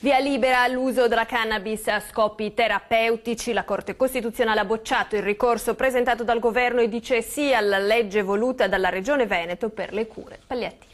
Via libera all'uso della cannabis a scopi terapeutici. La Corte Costituzionale ha bocciato il ricorso presentato dal Governo e dice sì alla legge voluta dalla Regione Veneto per le cure palliative.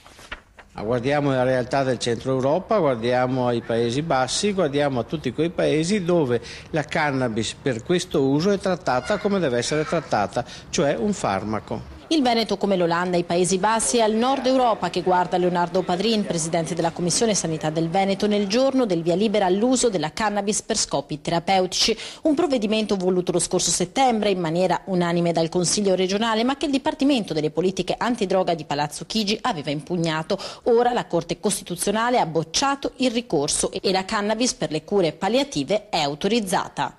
Guardiamo la realtà del centro Europa, guardiamo ai Paesi Bassi, guardiamo a tutti quei paesi dove la cannabis per questo uso è trattata come deve essere trattata, cioè un farmaco. Il Veneto, come l'Olanda e i Paesi Bassi, è al nord Europa che guarda Leonardo Padrin, presidente della Commissione Sanità del Veneto, nel giorno del via libera all'uso della cannabis per scopi terapeutici. Un provvedimento voluto lo scorso settembre in maniera unanime dal Consiglio regionale, ma che il Dipartimento delle Politiche Antidroga di Palazzo Chigi aveva impugnato. Ora la Corte Costituzionale ha bocciato il ricorso e la cannabis per le cure palliative è autorizzata.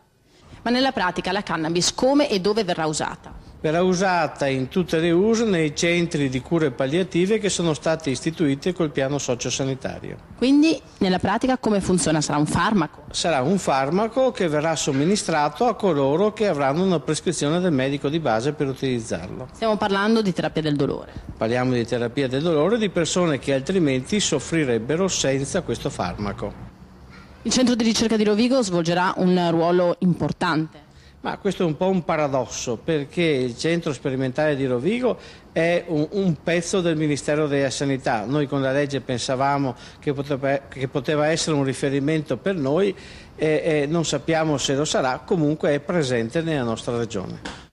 Ma nella pratica la cannabis come e dove verrà usata? Verrà usata in tutte le USL nei centri di cure palliative che sono stati istituiti col piano sociosanitario. Quindi nella pratica come funziona? Sarà un farmaco? Sarà un farmaco che verrà somministrato a coloro che avranno una prescrizione del medico di base per utilizzarlo. Stiamo parlando di terapia del dolore. Parliamo di terapia del dolore di persone che altrimenti soffrirebbero senza questo farmaco. Il centro di ricerca di Rovigo svolgerà un ruolo importante. Ma questo è un po' un paradosso, perché il centro sperimentale di Rovigo è un pezzo del Ministero della Sanità. Noi con la legge pensavamo che poteva essere un riferimento per noi e non sappiamo se lo sarà, comunque è presente nella nostra regione.